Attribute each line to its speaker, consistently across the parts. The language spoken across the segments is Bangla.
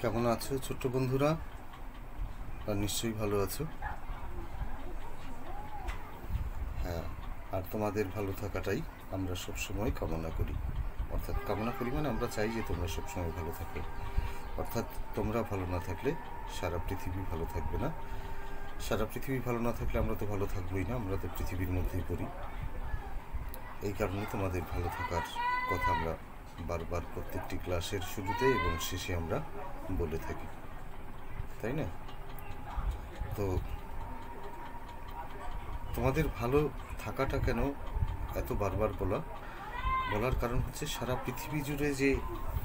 Speaker 1: কেমন আছো ছোট্ট বন্ধুরা? আর নিশ্চয়ই ভালো আছো। হ্যাঁ, আর তোমাদের ভালো থাকাটাই আমরা সবসময় কামনা করি। অর্থাৎ কামনা করি মানে আমরা চাই যে তোমরা সবসময় ভালো থাকো। অর্থাৎ তোমরা ভালো না থাকলে সারা পৃথিবী ভালো থাকবে না। সারা পৃথিবী ভালো না থাকলে আমরা তো ভালো থাকবোই না, আমরা তো পৃথিবীর মধ্যেই পড়ি। এই কারণে তোমাদের ভালো থাকার কথা আমরা বারবার প্রত্যেকটি ক্লাসের শুরুতে এবং শেষে আমরা বলে থাকি, তাই না? তো তোমাদের ভালো থাকাটা কেন এত বারবার বলার কারণ হচ্ছে সারা পৃথিবী জুড়ে যে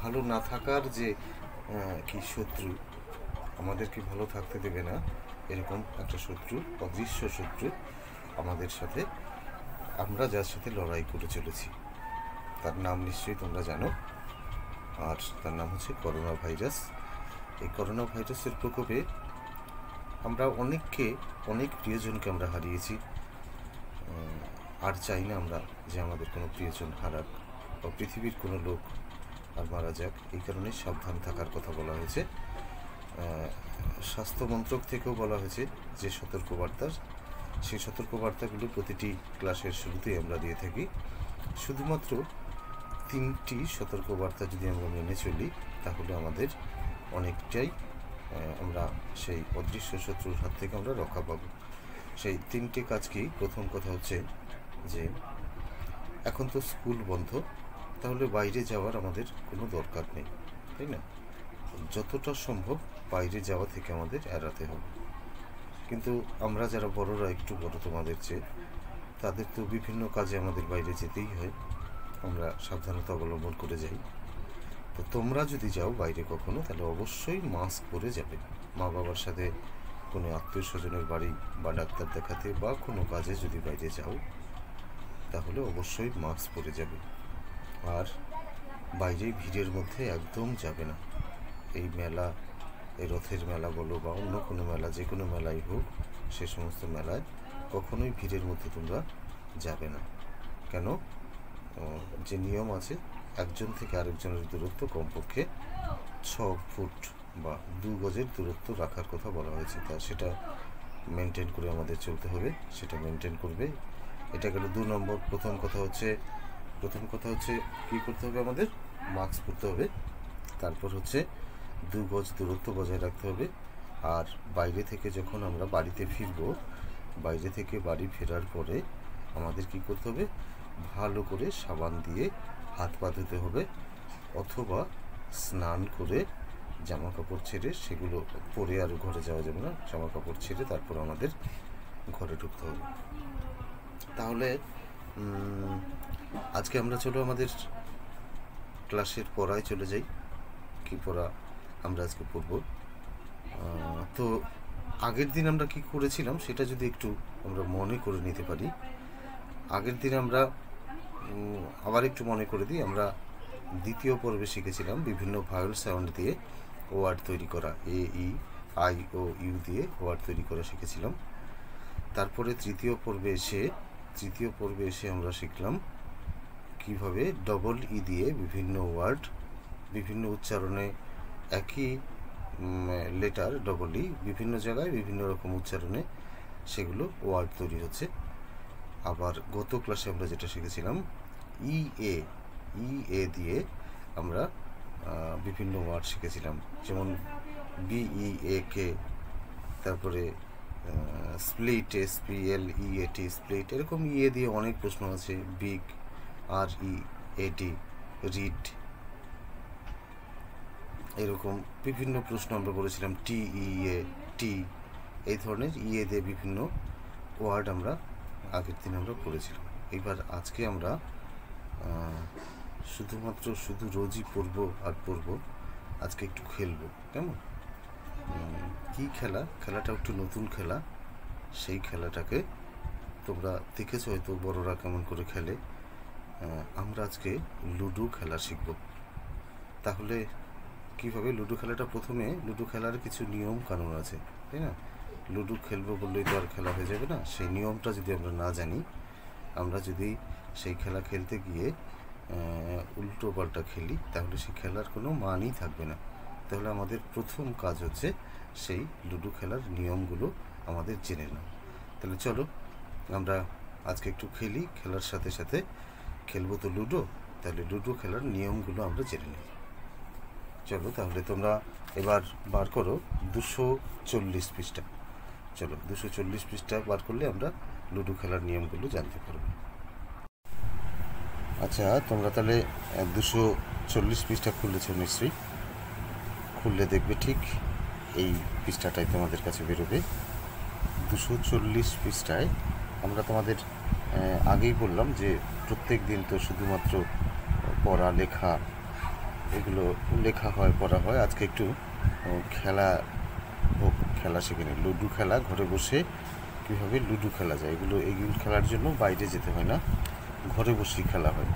Speaker 1: ভালো না থাকার যে কি শত্রু, আমাদেরকে ভালো থাকতে দেবে না এরকম একটা শত্রু, অদৃশ্য শত্রু আমাদের সাথে, আমরা যার সাথে লড়াই করে চলেছি। তার নাম নিশ্চয়ই তোমরা জানো, আর তার নাম হচ্ছে করোনা ভাইরাস। এই করোনা ভাইরাসের প্রকোপে আমরা অনেক প্রিয়জনকে আমরা হারিয়েছি। আর চাই না আমরা যে আমাদের কোনো প্রিয়জন হারাক বা পৃথিবীর কোনো লোক আর মারা যাক। এই কারণে সাবধান থাকার কথা বলা হয়েছে। স্বাস্থ্য মন্ত্রক থেকেও বলা হয়েছে যে সতর্কবার্তা, সেই সতর্কবার্তাগুলো প্রতিটি ক্লাসের শুরুতেই আমরা দিয়ে থাকি। শুধুমাত্র 3টি সতর্কবার্তা যদি আমরা মেনে চলি তাহলে আমাদের অনেকটাই আমরা সেই অদৃশ্য শত্রুর হাত থেকে আমরা রক্ষা পাবো। সেই 3টে কাজ কি? প্রথম কথা হচ্ছে যে এখন তো স্কুল বন্ধ, তাহলে বাইরে যাওয়ার আমাদের কোনো দরকার নেই, তাই না? যতটা সম্ভব বাইরে যাওয়া থেকে আমাদের এড়াতে হবে। কিন্তু আমরা যারা বড়রা, একটু বড় তোমাদের চেয়ে, তাদের তো বিভিন্ন কাজে আমাদের বাইরে যেতেই হয়, আমরা সাবধানতা অবলম্বন করে যাই। তো তোমরা যদি যাও বাইরে কখনো, তাহলে অবশ্যই মাস্ক পরে যাবে। মা বাবার সাথে কোনো আত্মীয় স্বজনের বাড়ি বা ডাক্তার দেখাতে বা কোনো কাজে যদি বাইরে যাও, তাহলে অবশ্যই মাস্ক পরে যাবে। আর বাইরে ভিড়ের মধ্যে একদম যাবে না। এই মেলা, এই রথের মেলা বলো বা অন্য কোনো মেলা, যে কোনো মেলাই হোক, সে সমস্ত মেলায় কখনোই ভিড়ের মধ্যে তোমরা যাবে না। কেন? যে নিয়ম আছে, একজন থেকে আরেকজনের দূরত্ব কমপক্ষে 6 ফুট বা 2 গজের দূরত্ব রাখার কথা বলা হয়েছে। তা সেটা মেনটেন করে আমাদের চলতে হবে, সেটা মেনটেন করবে। এটা গেল 2 নম্বর। প্রথম কথা হচ্ছে কী করতে হবে? আমাদের মাস্ক পরতে হবে। তারপর হচ্ছে 2 গজ দূরত্ব বজায় রাখতে হবে। আর বাইরে থেকে যখন আমরা বাড়িতে ফিরব, বাইরে থেকে বাড়ি ফেরার পরে আমাদের কি করতে হবে? ভালো করে সাবান দিয়ে হাত পা ধুতে হবে, অথবা স্নান করে জামা কাপড় ছেড়ে, সেগুলো পরে আর ঘরে যাওয়া যাবে না, জামা কাপড় ছেড়ে তারপর আমাদের ঘরে ঢুকতে হবে। তাহলে আজকে আমরা চলো আমাদের ক্লাসের পড়ায় চলে যাই। কি পড়া আমরা আজকে পড়ব? তো আগের দিন আমরা কি করেছিলাম সেটা যদি একটু আমরা মনে করে নিতে পারি। আগের দিন আমরা আবার একটু মনে করে দিই, আমরা দ্বিতীয় পর্বে শিখেছিলাম বিভিন্ন ভায়োল সাউন্ড দিয়ে ওয়ার্ড তৈরি করা, এ ই আই ও ইউ দিয়ে ওয়ার্ড তৈরি করা শিখেছিলাম। তারপরে তৃতীয় পর্বে এসে আমরা শিখলাম কিভাবে ডবল ই দিয়ে বিভিন্ন ওয়ার্ড, বিভিন্ন উচ্চারণে একই লেটার ডবল ই বিভিন্ন জায়গায় বিভিন্ন রকম উচ্চারণে সেগুলো ওয়ার্ড তৈরি হচ্ছে। আবার গত ক্লাসে আমরা যেটা শিখেছিলাম, ই এ দিয়ে আমরা বিভিন্ন ওয়ার্ড শিখেছিলাম, যেমন BEAK, তারপরে স্প্লিট, SPLEAT, স্প্লিট। এরকম ইয়ে দিয়ে অনেক প্রশ্ন আছে। বিগ, READ, রিড, এরকম বিভিন্ন প্রশ্ন আমরা করেছিলাম। TEA, এই ধরনের ইয়ে দিয়ে বিভিন্ন ওয়ার্ড আমরা আগের দিন আমরা পড়েছিলাম। এবার আজকে আমরা শুধু রোজই পড়বো আর পড়বো, আজকে একটু খেলবো। কেমন? কি খেলাটা একটু নতুন খেলা। সেই খেলাটাকে তোমরা দেখেছো হয়তো বড়রা কেমন করে খেলে। আমরা আজকে লুডো খেলা শিখব। তাহলে কীভাবে লুডো খেলাটা? প্রথমে লুডো খেলার কিছু নিয়ম কানুন আছে, তাই না? লুডো খেলবো বললেই তো আর খেলা হয়ে যাবে না। সেই নিয়মটা যদি আমরা না জানি, আমরা যদি সেই খেলা খেলতে গিয়ে উল্টো পাল্টা খেলি, তাহলে সেই খেলার কোনো মানই থাকবে না। তাহলে আমাদের প্রথম কাজ হচ্ছে সেই লুডো খেলার নিয়মগুলো আমাদের জেনে নাও। তাহলে চলো আমরা আজকে একটু খেলি, খেলার সাথে সাথে খেলবো তো লুডো, তাহলে লুডো খেলার নিয়মগুলো আমরা জেনে নিই। চলো তাহলে তোমরা এবার বার করো 240 পৃষ্ঠা। চলো 240 পৃষ্ঠা বার করলে আমরা লুডো খেলার নিয়মগুলো জানতে পারবো। আচ্ছা, তোমরা তাহলে 240 পৃষ্ঠা খুলেছো নিশ্চয়ই। খুললে দেখবে ঠিক এই পৃষ্ঠাটাই তোমাদের কাছে বেরোবে। 240 পৃষ্ঠায় আমরা তোমাদের আগেই বললাম যে প্রত্যেক দিন তো শুধুমাত্র পড়া লেখা এগুলো লেখা হয়, পড়া হয়। আজকে একটু খেলা শিখে নিই। লুডো খেলা ঘরে বসে কীভাবে লুডো খেলা যায়, এইগুলো খেলার জন্য বাইরে যেতে হয় না, ঘরে বসেই খেলা হয়।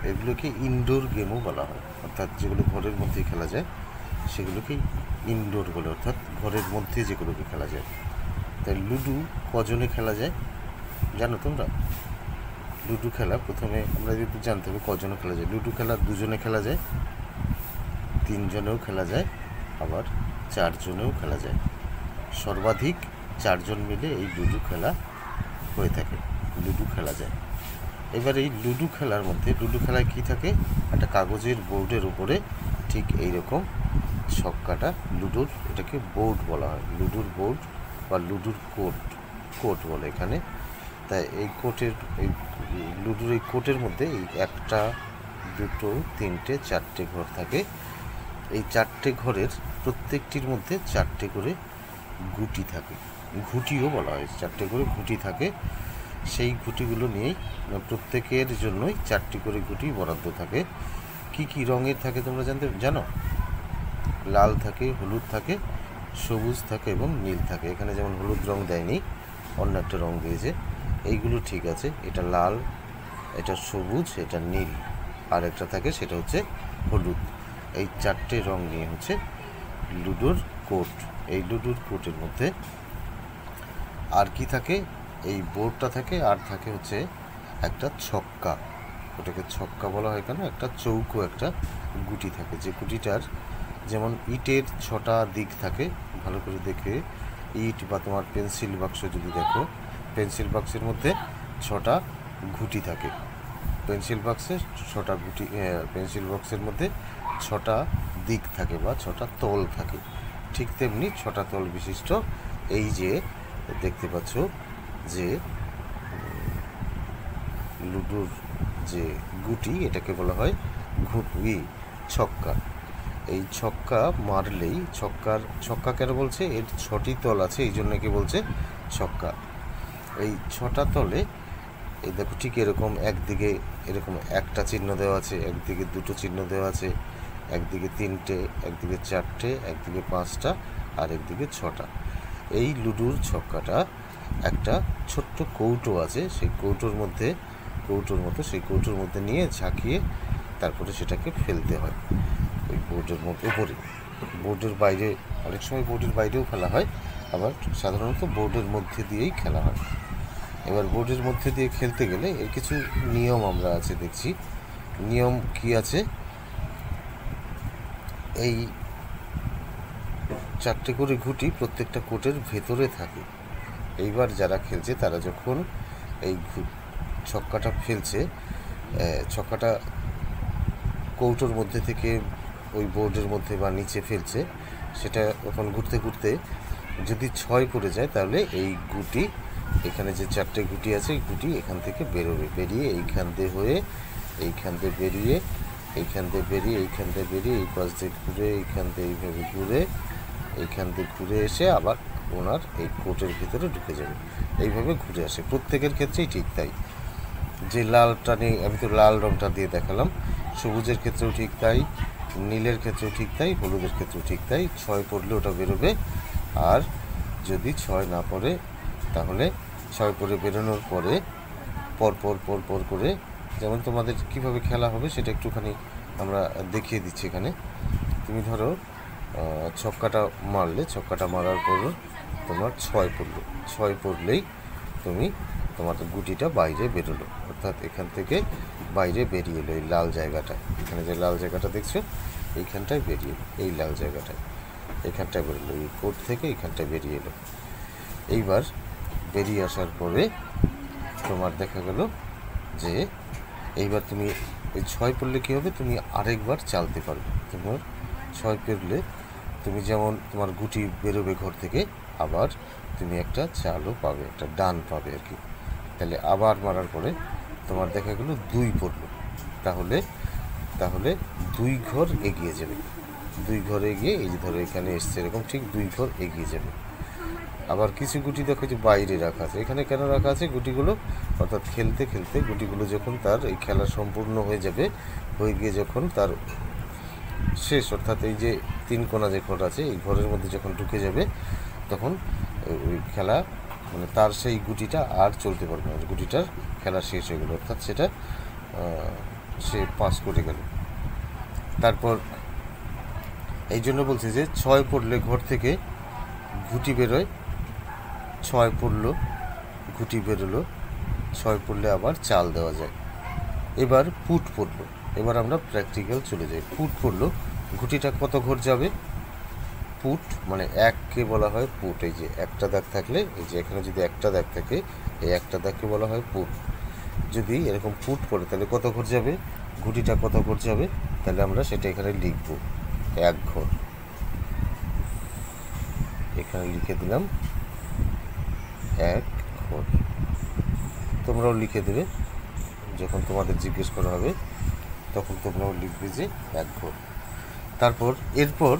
Speaker 1: এগুলোকে ইনডোর গেমও বলা হয়, অর্থাৎ যেগুলো ঘরের মধ্যেই খেলা যায় সেগুলোকে ইনডোর বলে, অর্থাৎ ঘরের মধ্যে যেগুলোকে খেলা যায়। তাই লুডো কজনে খেলা যায় জানো তোমরা? লুডো খেলা প্রথমে আমরা যদি জানতে হবে কজনে খেলা যায়। লুডো খেলা 2 জনে খেলা যায়, 3 জনেও খেলা যায়, আবার 4 জনেও খেলা যায়। সর্বাধিক 4 জন মিলে এই লুডো খেলা হয়ে থাকে, লুডো খেলা যায়। এবার এই লুডো খেলার মধ্যে, লুডো খেলায় কী থাকে, একটা কাগজের বোর্ডের উপরে ঠিক এইরকম ছক্কাটা, লুডোর এটাকে বোর্ড বলা হয়, লুডোর বোর্ড বা লুডোর কোট বলে এখানে। তাই এই কোটের, এই লুডোর এই কোটের মধ্যে এই 1, 2, 3, 4টে ঘর থাকে। এই 4টে ঘরের প্রত্যেকটির মধ্যে 4টে করে গুটি থাকে, ঘুটিও বলা হয়, 4টে করে ঘুটি থাকে। সেই ঘুটিগুলো নিয়েই প্রত্যেকের জন্যই 4টি করে ঘুটি বরাদ্দ থাকে। কি কি রঙের থাকে তোমরা জানো? লাল থাকে, হলুদ থাকে, সবুজ থাকে এবং নীল থাকে। এখানে যেমন হলুদ রং দেয়নি, অন্য একটা রং দিয়েছে, এইগুলো ঠিক আছে। এটা লাল, এটা সবুজ, এটা নীল, আর একটা থাকে সেটা হচ্ছে হলুদ। এই 4টে রং নিয়ে হচ্ছে লুডোর কোট। এই লুডোর কোটের মধ্যে আর কি থাকে? এই বোর্ডটা থাকে, আর থাকে হচ্ছে একটা ছক্কা, ওটাকে ছক্কা বলা হয় কেন, একটা চৌকো একটা গুটি থাকে, যে গুটিটার যেমন ইটের 6টা দিক থাকে, ভালো করে দেখে ইট বা তোমার পেন্সিল বাক্স যদি দেখো, পেন্সিল বাক্সের মধ্যে 6টা ঘুটি থাকে। পেন্সিল বাক্সে 6টা ঘুটি, পেন্সিল বক্সের মধ্যে 6টা দিক থাকে বা 6টা তল থাকে। ঠিক তেমনি 6টা তল বিশিষ্ট এই যে দেখতে পাচ্ছ যে লুডোর যে গুটি, এটাকে বলা হয় ছক্কা। এই ছক্কা মারলেই, ছক্কা কেন বলছে, এর 6টি তল আছে, এই জন্য কি বলছে ছক্কা। এই 6টা তলে এই দেখো ঠিক এরকম একদিকে এরকম একটা চিহ্ন দেওয়া আছে, একদিকে 2টো চিহ্ন দেওয়া আছে, একদিকে 3টে, একদিকে 4টে, একদিকে 5টা, আর একদিকে 6টা। এই লুডোর ছক্কাটা একটা ছোট্ট কৌটো আছে, সেই কৌটোর মধ্যে নিয়ে ঝাঁকিয়ে তারপরে সেটাকে ফেলতে হয় ওই বোর্ডের উপরে। বোর্ডের বাইরে, অনেক সময় বোর্ডের বাইরেও খেলা হয়, আবার সাধারণত বোর্ডের মধ্যে দিয়েই খেলা হয়। এবার বোর্ডের মধ্যে দিয়ে খেলতে গেলে এর কিছু নিয়ম আমরা আছে দেখছি। নিয়ম কি আছে? এই 4টে করে ঘুটি প্রত্যেকটা কোটের ভেতরে থাকে। এইবার যারা খেলছে তারা যখন এই ছক্কাটা ফেলছে, ছক্কাটা কৌটোর মধ্যে থেকে ওই বোর্ডের মধ্যে বা নিচে ফেলছে, সেটা তখন ঘুরতে ঘুরতে যদি 6 পড়ে যায়, তাহলে এই গুটি, এখানে যে 4টে গুটি আছে, এই গুটি এখান থেকে বেরোবে, বেরিয়ে এইখান দিয়ে হয়ে, এইখান দিয়ে বেরিয়ে, এইখান দিয়ে বেরিয়ে, এইখান দিয়ে বেরিয়ে, এই পাশ দিয়ে ঘুরে, এইখান দিয়ে এইভাবে ঘুরে, এইখান দিয়ে ঘুরে এসে আবার ওনার এই কোটের ভিতরে ঢুকে যাবে। এইভাবে ঘুরে আসে, প্রত্যেকের ক্ষেত্রেই ঠিক তাই। যে লালটা নেই, আমি তো লাল রঙটা দিয়ে দেখালাম, সবুজের ক্ষেত্রেও ঠিক তাই, নীলের ক্ষেত্রেও ঠিক তাই, হলুদের ক্ষেত্রেও ঠিক তাই। 6 পড়লে ওটা বেরোবে, আর যদি 6 না পড়ে তাহলে 6 পড়ে বেরোনোর পরে পর করে, যেমন তোমাদের কিভাবে খেলা হবে সেটা একটুখানি আমরা দেখিয়ে দিচ্ছি এখানে। তুমি ধরো ছক্কাটা মারলে, ছক্কাটা মারার পর তোমার 6 পড়লেই তোমার গুটিটা বাইরে বেরোলো, অর্থাৎ এখান থেকে বাইরে বেরিয়ে এলো এই লাল জায়গাটা। এখানে যে লাল জায়গাটা দেখছো, এইখানটায় বেরিয়ে এলো, এই লাল জায়গাটায় এখানটায় বেরোলো, এই কোড থেকে এইখানটায় বেরিয়ে এলো। এইবার বেরিয়ে আসার পরে তোমার দেখা গেল যে এইবার তুমি এই 6 পড়লে কী হবে, তুমি আরেকবার চালতে পারবে। তোমার 6 পড়লে তুমি যেমন তোমার গুটি বেরোবে ঘর থেকে, আবার তুমি একটা চালও পাবে, একটা ডান পাবে আর কি। তাহলে আবার মারার পরে তোমার দেখা গেল 2 পড়লো, তাহলে 2 ঘর এগিয়ে যাবে। 2 ঘর এগিয়ে, এই যে ধরো এখানে এসছে এরকম, ঠিক 2 ঘর এগিয়ে যাবে। আবার কিছু গুটি দেখো যে বাইরে রাখা আছে। এখানে কেন রাখা আছে গুটিগুলো, অর্থাৎ খেলতে খেলতে গুটিগুলো যখন তার এই খেলা সম্পূর্ণ হয়ে যাবে, হয়ে গিয়ে যখন তার শেষ, অর্থাৎ এই যে 3 কোণা যে ঘর আছে, এই ঘরের মধ্যে যখন ঢুকে যাবে, তখন ওই খেলা মানে তার সেই গুটিটা আর চলতে পারবে না, গুটিটার খেলা শেষ হয়ে গেল, অর্থাৎ সেটা সে পাস করে গেল। তারপর এই জন্য বলছে যে 6 পড়লে ঘর থেকে গুটি বেরোয়, 6 পড়লো গুটি বেরোলো, 6 পড়লে আবার চাল দেওয়া যায়। এবার পুট পড়লো, এবার আমরা প্র্যাকটিক্যাল চলে যাই। পুট পড়লো, গুটিটা কত ঘর যাবে, পুট মানে 1কে বলা হয় পুট। এই যে একটা দাগ থাকলে, এই যে এখানে যদি একটা দাগ থাকে, এই একটা দাগকে বলা হয় পুট। যদি এরকম পুট পড়ে তাহলে কত ঘর যাবে, গুটিটা কত ঘর যাবে, তাহলে আমরা সেটা এখানে লিখব 1 ঘর। এখানে লিখে দিলাম 1 ঘর। তোমরাও লিখে দেবে, যখন তোমাদের জিজ্ঞেস করা হবে তখন তোমরাও লিখবে যে 1 ঘর। তারপর এরপর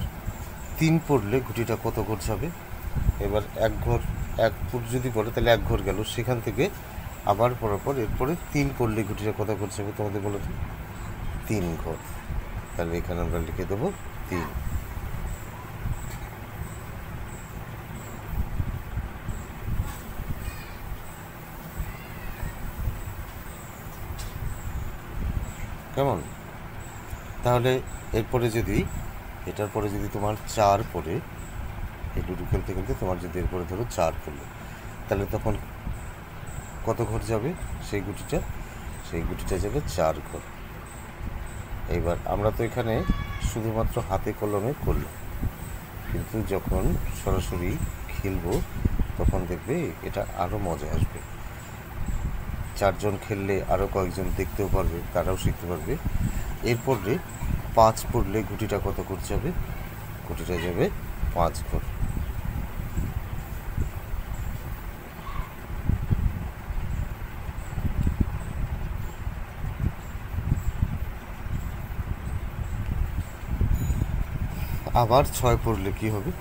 Speaker 1: 3 পড়লে গুটিটা কত ঘর যাবে, এবার 1 ঘর 1 ফুট যদি পড়ে তাহলে 1 ঘর গেল, সেখান থেকে আবার পড়ার পর এরপরে 3 পড়লে গুটিটা কত ঘর যাবে তোমাদের বলো তো, 3 ঘর। তাহলে এখানে আমরা লিখে দেবো 3। কেমন? তাহলে এরপরে যদি এটার পরে যদি তোমার 4 পড়ে, এই লুডো খেলতে খেলতে তোমার যদি এরপরে ধরো 4 পড়লো, তাহলে তখন কত ঘর যাবে সেই গুটিটা যাবে 4 ঘর। এইবার আমরা তো এখানে শুধুমাত্র হাতে কলমে করলাম, কিন্তু যখন সরাসরি খেলবো তখন দেখবে এটা আরও মজা আসবে। 4 জন খেললে আরও কয়েকজন দেখতেও পারবে, তারাও শিখতে পারবে। এরপরে 5 পড়লে গুটিটা কত ঘর যাবে, গুটিটা যাবে 5 ঘর। আবার 6 পড়লে কি হবে,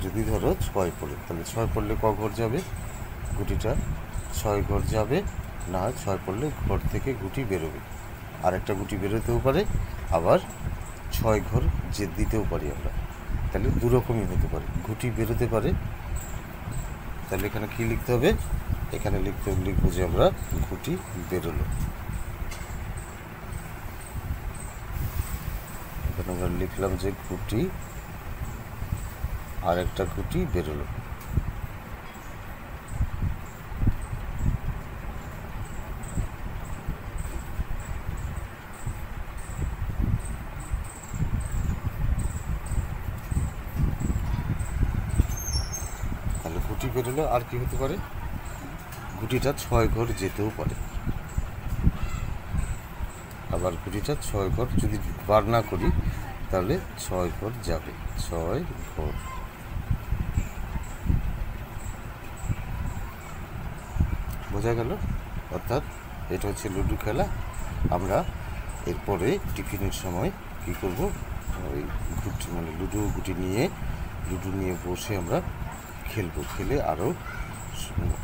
Speaker 1: যদি ধরো 6 পড়ে, তাহলে 6 পড়লে ক ঘর যাবে, গুটিটা 6 ঘর যাবে না, 6 পড়লে ঘর থেকে গুটি বেরোবে, আর একটা গুটি বেরোতেও পারে, আবার 6 ঘর যে দিতেও পারি আমরা। তাহলে দুরকমই হতে পারে, গুটি বেরোতে পারে। তাহলে এখানে কি লিখতে হবে, এখানে লিখবো যে আমরা গুটি বেরোলো। এখানে আমরা লিখলাম যে গুটি, আর একটা গুটি বেরোলো। তাহলে গুটি বেরোলো, আর কি হতে পারে, গুটিটা 6 ঘর যেতেও পারে, আবার গুটিটা 6 ঘর যদি বার না করি তাহলে 6 ঘর যাবে, 6 ঘর। বোঝা গেল? অর্থাৎ এটা হচ্ছে লুডো খেলা। আমরা এরপরে টিফিনের সময় কি করব, ওই গুটি মানে লুডো নিয়ে বসে আমরা খেলবো। খেলে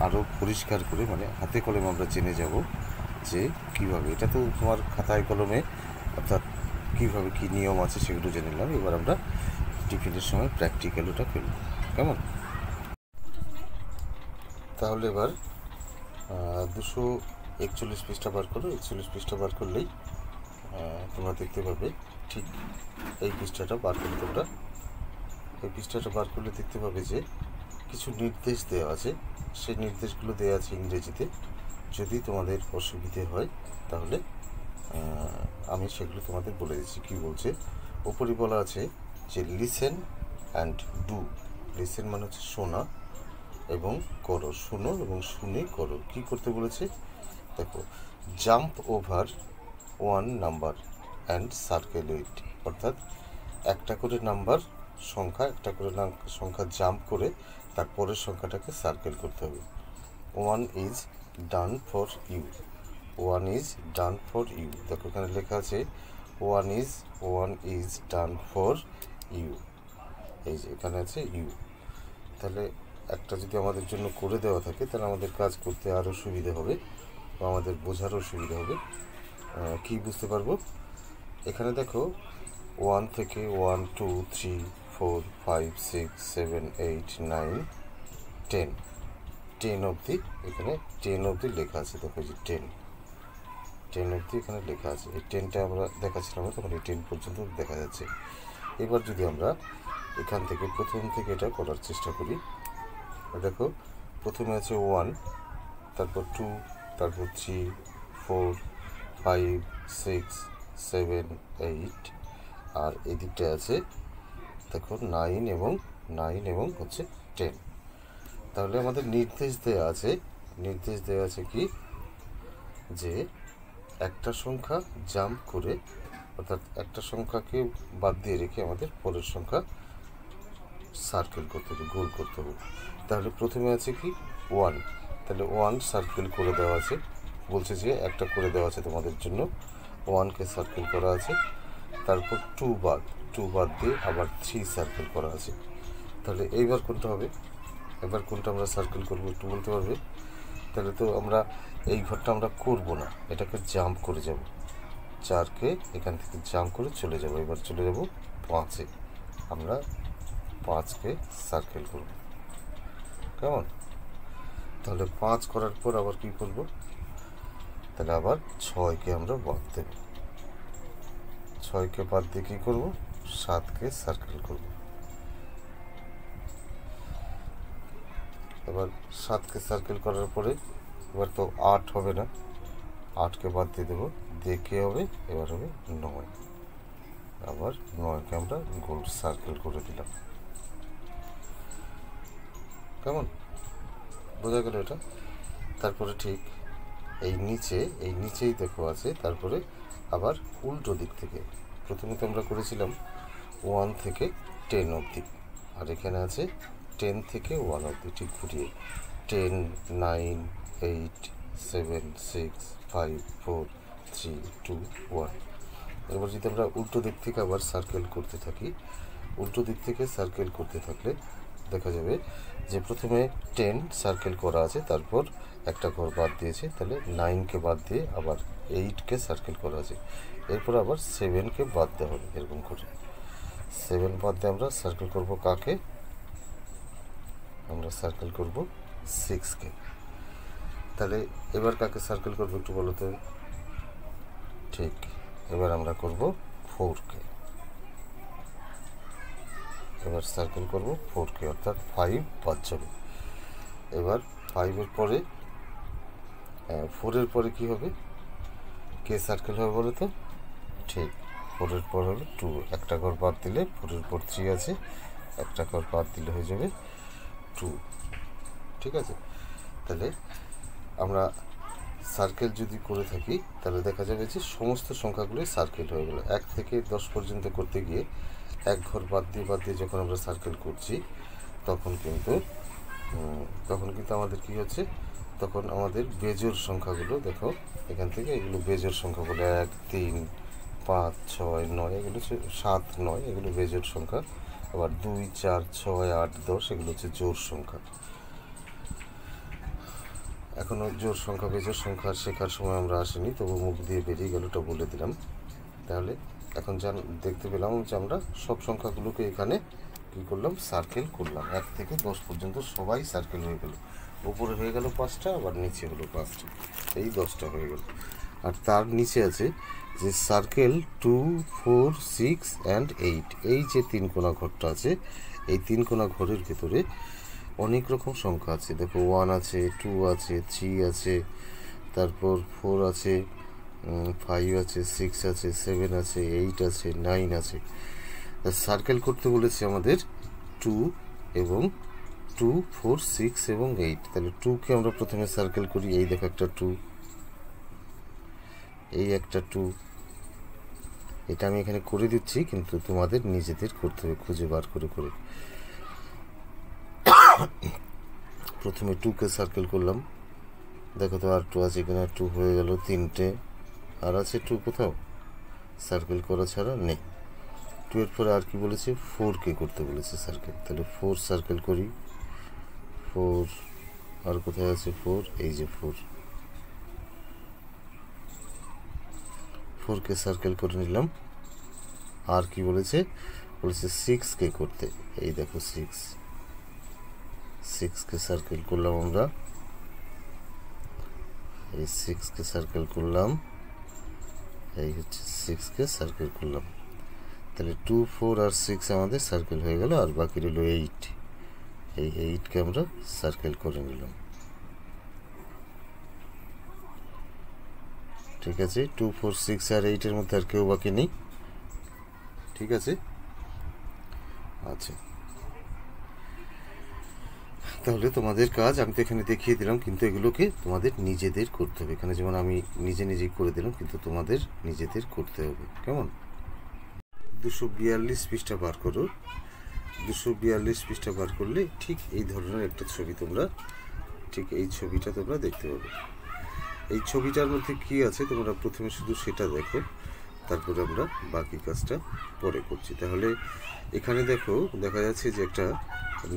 Speaker 1: আরও পরিষ্কার করে মানে হাতে কলমে আমরা জেনে যাব যে কীভাবে, এটা তো তোমার খাতায় কলমে অর্থাৎ কীভাবে কী নিয়ম আছে সেগুলো জেনে নিলাম। এবার আমরা টিফিনের সময় প্র্যাকটিক্যাল ওটা খেলব। কেমন? তাহলে এবার 241 পৃষ্ঠা বার করো। 41 পৃষ্ঠা বার করলেই তোমরা দেখতে পাবে, ঠিক এই পৃষ্ঠাটা বার করলে তোমরা এই পৃষ্ঠাটা বার করলে দেখতে পাবে যে কিছু নির্দেশ দেওয়া আছে। সেই নির্দেশগুলো দেওয়া আছে ইংরেজিতে। যদি তোমাদের অসুবিধে হয় তাহলে আমি সেগুলো তোমাদের বলে দিচ্ছি। কী বলছে, ওপরে বলা আছে যে লিসেন অ্যান্ড ডু। লিসেন মানে হচ্ছে শোনা এবং করো, শোনো এবং শুনে করো। কি করতে বলেছে দেখো, jump over one number and circle ইট, অর্থাৎ একটা করে নাম্বার সংখ্যা, একটা করে সংখ্যা জাম্প করে তারপরের সংখ্যাটাকে সার্কেল করতে হবে। One is done for you, one is done for you. দেখো এখানে লেখা আছে one is done for you, এই যে এখানে আছে ইউ। তাহলে একটা যদি আমাদের জন্য করে দেওয়া থাকে তাহলে আমাদের কাজ করতে আরও সুবিধা হবে বা আমাদের বোঝারও সুবিধা হবে। কি বুঝতে পারবো, এখানে দেখো 1 থেকে 1 2 3 4 5 6 7 8 9 10, 10 অবধি এখানে 10 অবধি লেখা আছে। দেখো যে 10 অবধি এখানে লেখা আছে। এই 10টা আমরা দেখাচ্ছিলাম তখন এই 10 পর্যন্ত দেখা যাচ্ছে। এবার যদি আমরা এখান থেকে প্রথম থেকে এটা করার চেষ্টা করি, দেখো প্রথমে আছে 1, তারপর 2, তারপর 3 4 5 6 7 8, আর এই দিকটা আছে দেখো 9 এবং হচ্ছে 10। তাহলে আমাদের নির্দেশ দেওয়া আছে কি, যে একটা সংখ্যা জাম্প করে, অর্থাৎ একটা সংখ্যাকে বাদ দিয়ে রেখে আমাদের পরের সংখ্যা সার্কেল করতে হবে, গোল করতে হবে। তাহলে প্রথমে আছে কি 1, তাহলে 1 সার্কেল করে দেওয়া আছে, বলছে যে একটা করে দেওয়া আছে তোমাদের জন্য, 1কে সার্কেল করা আছে। তারপর 2 বাদ দিয়ে আবার 3 সার্কেল করা আছে। তাহলে এইবার কোনটা হবে, এবার কোনটা আমরা সার্কেল করবো একটু বলতে পারবে? তাহলে তো আমরা এই ঘরটা আমরা করব না, এটাকে জাম্প করে যাব, 4কে এখান থেকে জাম্প করে চলে যাব। এবার চলে যাব 5-এ, আমরা 5কে সার্কেল করব, কেমন? তাহলে 5 করার পর আবার কি করব, তাহলে আবার 6কে আমরা বাদ দেব, 6কে বাদ দিয়ে কী করবো, 7কে সার্কেল করব। এবার 7কে সার্কেল করার পরে এবার তো 8 হবে না, 8কে বাদ দিয়ে দেবো, দিয়ে কে হবে, এবার হবে 9, আবার 9কে আমরা গোল সার্কেল করে দিলাম। কেমন বোঝা গেল এটা? তারপরে ঠিক এই নিচেই দেখো আছে, তারপরে আবার উল্টো দিক থেকে, প্রথমে তো আমরা করেছিলাম 1 থেকে 10 অবধি, আর এখানে আছে 10 থেকে 1 অবধি, ঠিক ঘুরিয়ে 10 9 8 7 6 5 4 3 2 1। এবার যদি আমরা উল্টো দিক থেকে আবার সার্কেল করতে থাকি, উল্টো দিক থেকে সার্কেল করতে থাকলে দেখা যাবে যে প্রথমে 10 সার্কেল করা আছে, তারপর একটা ঘর বাদ দিয়েছে, তাহলে 9কে বাদ দিয়ে আবার 8কে সার্কেল করা আছে, এরপর আবার 7কে বাদ দেওয়া হবে। এরকম করে 7 বাদ দিয়ে আমরা সার্কেল করব কাকে, আমরা সার্কেল করব 6কে। তাহলে এবার কাকে সার্কেল করবো একটু বলো তো? ঠিক, এবার আমরা করব 4কে, এবার সার্কেল করব 4কে, অর্থাৎ 5 বাদ যাবে। এবার 5-এর পরে 4-এর পরে কি হবে, কে সার্কেল হবে বলো তো? ঠিক, 4-এর পর হলো 2, একটা ঘর বাদ দিলে 4-এর পর 3 আছে, একটা ঘর বাদ দিলে হয়ে যাবে 2, ঠিক আছে? তাহলে আমরা সার্কেল যদি করে থাকি তাহলে দেখা যাবে যে সমস্ত সংখ্যাগুলোই সার্কেল হয়ে গেল। 1 থেকে 10 পর্যন্ত করতে গিয়ে এক ঘর বাদ দিয়ে যখন আমরা সার্কেল করছি তখন কিন্তু আমাদের কি হচ্ছে, তখন আমাদের বেজোড় সংখ্যাগুলো দেখো এখান থেকে, এগুলো বেজোড় সংখ্যাগুলো 1 3 5 6 9, এগুলো হচ্ছে 7 9, এগুলো বেজোড় সংখ্যা। আবার 2 4 6 8 10, এগুলো হচ্ছে জোড় সংখ্যা। এখনও জোড় সংখ্যা বেজোড় সংখ্যা শেখার সময় আমরা আসিনি, তবু মুখ দিয়ে বেরিয়ে গেল, ওটা বলে দিলাম। তাহলে এখন দেখতে পেলাম যে আমরা সব সংখ্যাগুলোকে এখানে কী করলাম, সার্কেল করলাম। 1 থেকে 10 পর্যন্ত সবাই সার্কেল হয়ে গেল, উপরে হয়ে গেল 5টা, আবার নিচে হলো 5টা, এই 10টা হয়ে গেল। আর তার নিচে আছে যে সার্কেল 2 4 6 অ্যান্ড 8, এই যে 3 কোণা ঘরটা আছে, এই 3 কোণা ঘরের ভেতরে অনেক রকম সংখ্যা আছে। দেখো 1 আছে, 2 আছে, 3 আছে, তারপর 4 আছে, 5 আছে, 6 আছে, 7 আছে, 8 আছে, 9 আছে। সার্কেল করতে বলেছে আমাদের 2 এবং 2, 4, 6 এবং 8। তাহলে 2কে আমরা প্রথমে সার্কেল করি। এই দেখো একটা 2, এই একটা 2। এটা আমি এখানে করে দিচ্ছি, কিন্তু তোমাদের নিজেদের করতে হবে খুঁজে বার করে করে। প্রথমে 2কে সার্কেল করলাম। দেখো তো আর 2 আছে এখানে, 2 হয়ে গেল 3টে। আর আছে 2 কোথাও? সার্কেল করা ছাড়া নেই। 2 এর পরে আর কি বলেছে? 4কে করতে বলেছে সার্কেল। তাহলে 4 সার্কেল করি। 4 আর কোথায় আছে 4? এই যে 4কে সার্কেল করে নিলাম। আর কি বলেছে? বলেছে 6কে করতে। এই দেখো 6কে সার্কেল করলাম আমরা। এই 6কে সার্কেল করলাম। এই হচ্ছে 6কে সার্কেল করলাম। তাহলে 2, 4 আর 6 আমাদের সার্কেল হয়ে গেল। আর বাকি রইল 8। এই 8কে আমরা সার্কেল করে নিলাম। ঠিক আছে, 2, 4, 6 আর 8-এর মধ্যে আর কেউ বাকি নেই। ঠিক আছে, আচ্ছা। তাহলে তোমাদের কাজ আমি তো এখানে দেখিয়ে দিলাম, কিন্তু এগুলোকে তোমাদের নিজেদের করতে হবে। এখানে যেমন আমি নিজেই করে দিলাম, কিন্তু তোমাদের নিজেদের করতে হবে। কেমন? 242 পৃষ্ঠা বার করো। 242 পৃষ্ঠা বার করলে ঠিক এই ধরনের একটা ছবি তোমরা, ঠিক এই ছবিটা তোমরা দেখতে পাবে। এই ছবিটার মধ্যে কি আছে তোমরা প্রথমে শুধু সেটা দেখো, তারপরে আমরা বাকি কাজটা পরে করছি। তাহলে এখানে দেখো, দেখা যাচ্ছে যে একটা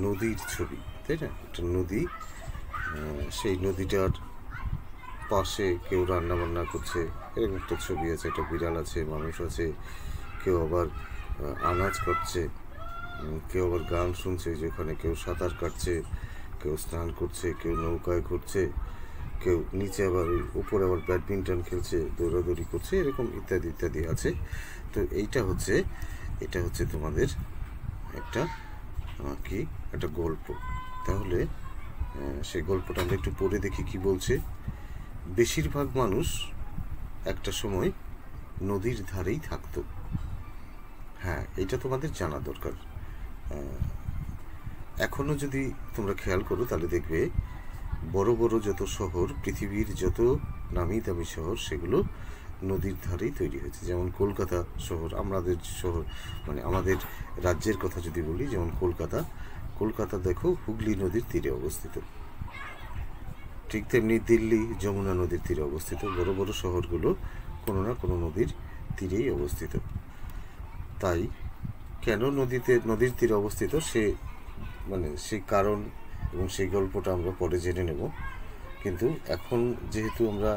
Speaker 1: নদীর ছবি, তাই না? একটা নদী, সেই নদীটার পাশে কেউ রান্না বান্না করছে, এরকম একটা ছবি আছে। একটা বিড়াল আছে, মানুষ আছে, কেউ আবার আনাজ কাটছে, কেউ আবার গান শুনছে, যেখানে কেউ সাঁতার কাটছে, কেউ স্নান করছে, কেউ নৌকায় ঘুরছে, কেউ নিচে আবার উপরে আবার ব্যাডমিন্টন খেলছে, দৌড়াদৌড়ি করছে, এরকম ইত্যাদি ইত্যাদি আছে। তো এটা হচ্ছে তোমাদের একটা একটা গল্প। তাহলে সেই গল্পটা আমরা একটু পড়ে দেখি কি বলছে। বেশিরভাগ মানুষ একটা সময় নদীর ধারেই থাকতো। হ্যাঁ, এটা তোমাদের জানা দরকার। এখনও যদি তোমরা খেয়াল করো তাহলে দেখবে বড় বড় যত শহর, পৃথিবীর যত নামি দামি শহর, সেগুলো নদীর ধারেই তৈরি হয়েছে। যেমন কলকাতা শহর, আমাদের শহর মানে আমাদের রাজ্যের কথা যদি বলি, যেমন কলকাতা দেখো হুগলি নদীর তীরে অবস্থিত। ঠিক তেমনি দিল্লি যমুনা নদীর তীরে অবস্থিত। বড় বড় শহরগুলো কোনো না কোনো নদীর তীরেই অবস্থিত। তাই কেন নদীর তীরে অবস্থিত সেই কারণ এবং সেই গল্পটা আমরা পরে জেনে নেব। কিন্তু এখন যেহেতু আমরা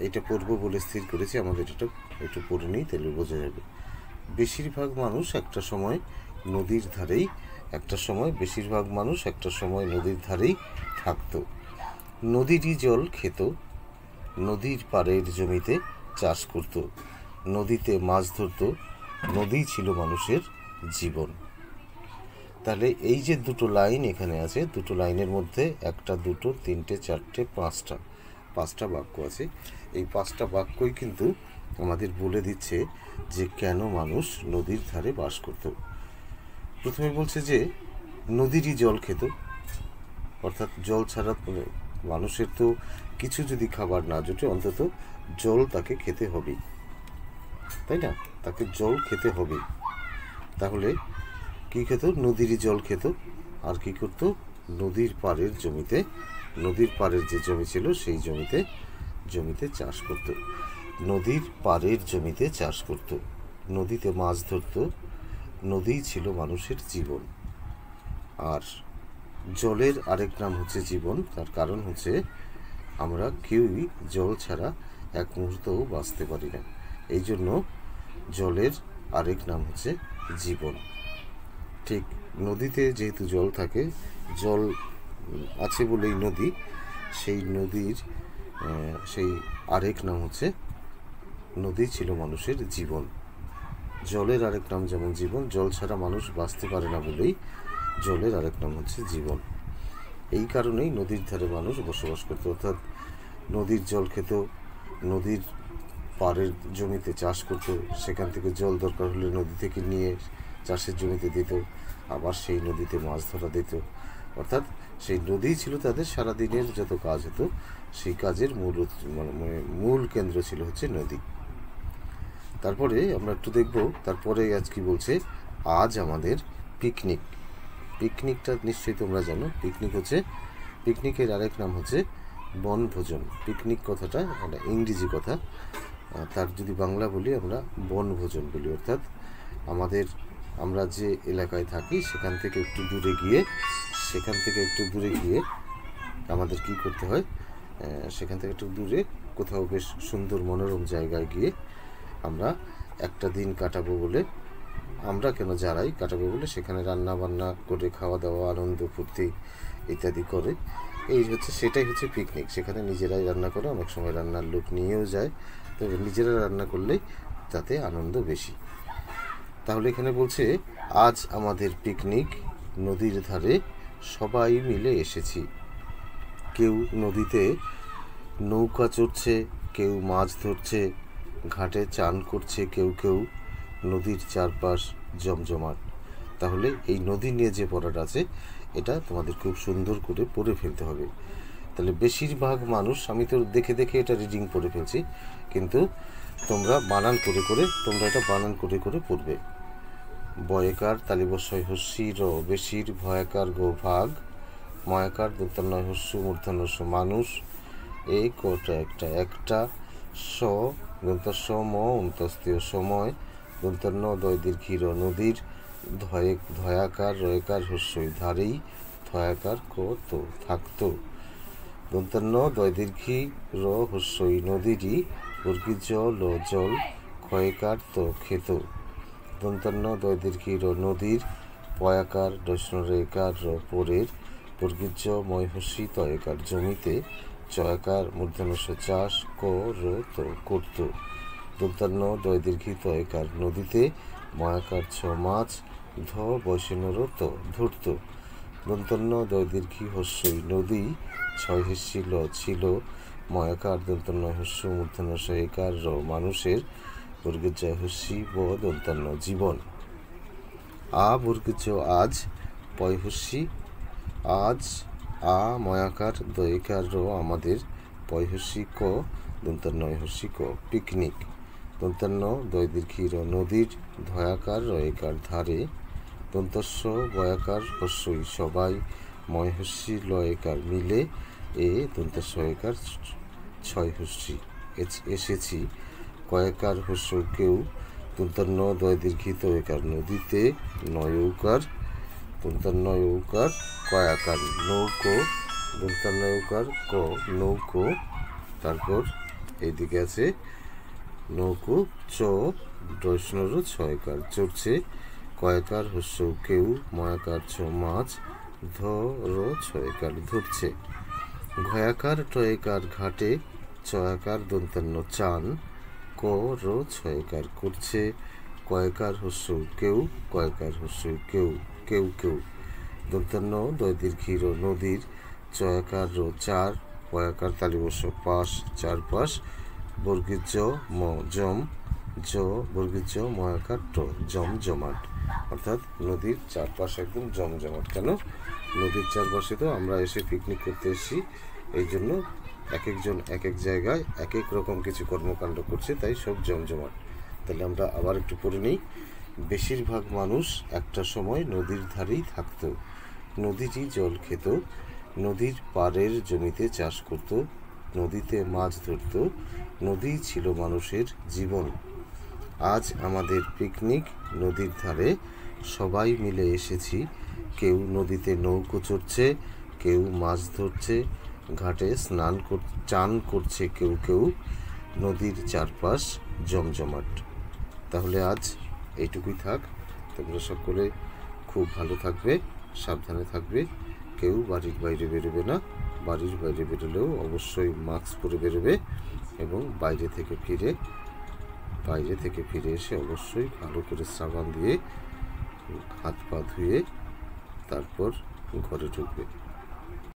Speaker 1: এটা পড়ব বলে স্থির করেছি, আমাদের এটা একটু পড়ে নিই, তাহলে বোঝা যাবে। বেশিরভাগ মানুষ একটা সময় নদীর ধারেই থাকতো। নদীরই জল খেত, নদীর পাড়ের জমিতে চাষ করত, নদীতে মাছ ধরত, নদী ছিল মানুষের জীবন। তাহলে এই যে দুটো লাইন এখানে আছে, দুটো লাইনের মধ্যে একটা, দুটো, তিনটে, চারটে, পাঁচটা বাক্য আছে। এই 5টা বাক্যই কিন্তু আমাদের বলে দিচ্ছে যে কেন মানুষ নদীর ধারে বাস করত। প্রথমে বলছে যে নদীরই জল খেত, অর্থাৎ জল ছাড়া মানুষের তো কিছু যদি খাবার না জোটে, অন্তত জল তাকে খেতে হবেই, তাই না? তাকে জল খেতে হবে। তাহলে কি খেত? নদীরই জল খেত। আর কি করত? নদীর পাড়ের যে জমি ছিল সেই জমিতে চাষ করত। নদীর পাড়ের জমিতে চাষ করত, নদীতে মাছ ধরত, নদীই ছিল মানুষের জীবন। আর জলের আরেক নাম হচ্ছে জীবন। তার কারণ হচ্ছে আমরা কেউই জল ছাড়া এক মুহূর্তও বাঁচতে পারি না। এই জন্য জলের আরেক নাম হচ্ছে জীবন। ঠিক নদীতে যেহেতু জল থাকে, জল আছে বলেই নদী, সেই নদীর সেই আরেক নাম হচ্ছে নদী ছিল মানুষের জীবন। জলের আরেক নাম যেমন জীবন, জল ছাড়া মানুষ বাঁচতে পারে না বলেই জলের আরেক নাম হচ্ছে জীবন। এই কারণেই নদীর ধারে মানুষ বসবাস করত, অর্থাৎ নদীর জল খেত, নদীর পাড়ের জমিতে চাষ করতো, সেখান থেকে জল দরকার হলে নদী থেকে নিয়ে চাষের জমিতে দিত, আবার সেই নদীতে মাছ ধরা দিত। অর্থাৎ সেই নদীই ছিল তাদের সারাদিনের যত কাজ হতো সেই কাজের মূল কেন্দ্র ছিল হচ্ছে নদী। তারপরে আমরা একটু দেখব তারপরে আজ কি বলছে। আজ আমাদের পিকনিক। পিকনিকটা নিশ্চয়ই তোমরা জানো। পিকনিকের আরেক নাম হচ্ছে বনভোজন। পিকনিক কথাটা একটা ইংরেজি কথা, তার যদি বাংলা বলি আমরা বনভোজন বলি। অর্থাৎ আমরা যে এলাকায় থাকি সেখান থেকে একটু দূরে গিয়ে আমাদের কি করতে হয়, সেখান থেকে একটু দূরে কোথাও বেশ সুন্দর মনোরম জায়গায় গিয়ে আমরা একটা দিন কাটাবো বলে, যারাই কাটাবো বলে সেখানে রান্না বান্না করে খাওয়া দাওয়া আনন্দ ফুর্তি ইত্যাদি করে, সেটাই হচ্ছে পিকনিক। সেখানে নিজেরাই রান্না করে, অনেক সময় রান্নার লোক নিয়েও যায়, তবে নিজেরা রান্না করলেই তাতে আনন্দ বেশি। তাহলে এখানে বলছে আজ আমাদের পিকনিক, নদীর ধারে সবাই মিলে এসেছি। কেউ নদীতে নৌকা চড়ছে, কেউ মাছ ধরছে, ঘাটে চান করছে, কেউ নদীর চারপাশ জমজমাট। তাহলে এই নদী নিয়ে যে পড়াটা আছে এটা তোমাদের খুব সুন্দর করে পড়ে ফেলতে হবে। তাহলে বেশিরভাগ মানুষ, আমি তো দেখে এটা রিডিং পড়ে ফেলছি, কিন্তু তোমরা এটা বানান করে পড়বে। বয়কার তালিবস্বয় হস্যি র বেশির, ভয়াকার গো ভাগ, ময়াকার দন্তন্বয় হস্য মূর্ধন্যস্য মানুষ, একটা স দন্তস্ব ম অন্তস্তীয় সময়, দন্তন্য দয় দীর্ঘির নদীর, ধয়াকার রয়কার হস্যই ধারেই, ধয়াকার তো থাকতো, দন্তন্য দয় দীর্ঘি র হস্যই নদীরই, বর্গী জল ক্ষয়কার তো খেত, দন্তন্য দয় দীর্ঘি র নদীর, পয়াকার দৈষ্ণরেকার পরের, বর্গীজ ময় হস্যি তয়কার জমিতে, চয়াকার মূর্ধন্যস্য চাষ করত, দন্তান্ন দয় দীর্ঘি তয়কার নদীতে, ময়াকার মাছ বৈষ্ণর ধরত, দন্তান্ন দয় দীর্ঘি হস্যই নদী, ছয় হেস্যি ছিল, ময়াকার দন্তান্ন হস্য মূর্ধন্যস্য একার মানুষের, বর্গীজ হস্যি দন্তান্ন জীবন, বর্গীজ আজ, পয় হস্যি আজ, ময়াকার দয়কার আমাদের, পয় হস্যি দন্তান্নয় হস্যি পিকনিক, দন্তান্ন দয় দীর্ঘির নদীর, ধয়াকার রয়কার ধারে, দন্তস্ব বয়াকার হস্যই সবাই, ময় হস্যি লয়কার মিলে, দন্তস্বয়কার ছয় হস্যি এসেছি, কয়কার হস্য কেউ, দন্তান্ন দয় দীর্ঘিত একার নদীতে, নয়ৌকার দন্তান্নয়ৌকার কয়াকার নৌকো, দন্তান্নয়ৌকার নৌকো, তারপর এইদিকে আছে নৌকো বৈষ্ণর ছয়কার চড়ছে, কয়কার হস্য কেউ, ময়াকার মাছ ছয়কার ধরছে, ঘয়াকার টয়কার ঘাটে, চয়াকার দন্তান্ন চান ছয়কার করছে, কয়কার হস্য কেউ, কয়কার হস্য কেউ, দন্তান্ন দয় দীর্ঘির নদীর, চয়াকার চার, পয়াকার তালিবস্য পাশ চারপাশ, বর্গীজ বর্গীজ ময়াকার জমজমাট। অর্থাৎ নদীর চারপাশ একদম জমজমাট। কেন? নদীর চারপাশে তো আমরা এসে পিকনিক করতে এসেছি, এই জন্য এক একজন এক এক জায়গায় এক এক রকম কিছু কর্মকাণ্ড করছে, তাই সব জমজমাট। তাহলে আমরা আবার একটু পড়ে নিই। বেশিরভাগ মানুষ একটা সময় নদীর ধারেই থাকত, নদীরই জল খেত, নদীর পাড়ের জমিতে চাষ করত, নদীতে মাছ ধরত, নদীই ছিল মানুষের জীবন। আজ আমাদের পিকনিক, নদীর ধারে সবাই মিলে এসেছি। কেউ নদীতে নৌকো চড়ছে, কেউ মাছ ধরছে, ঘাটে চান করছে কেউ, নদীর চারপাশ জমজমাট। তাহলে আজ এইটুকুই থাক। তোমরা সকলে খুব ভালো থাকবে, সাবধানে থাকবে, কেউ বাড়ির বাইরে বেরোবে না। বাড়ির বাইরে বেরোলেও অবশ্যই মাস্ক পরে বেরোবে, এবং বাইরে থেকে ফিরে এসে অবশ্যই ভালো করে সাবান দিয়ে হাত পা ধুয়ে তারপর ঘরে ঢুকবে।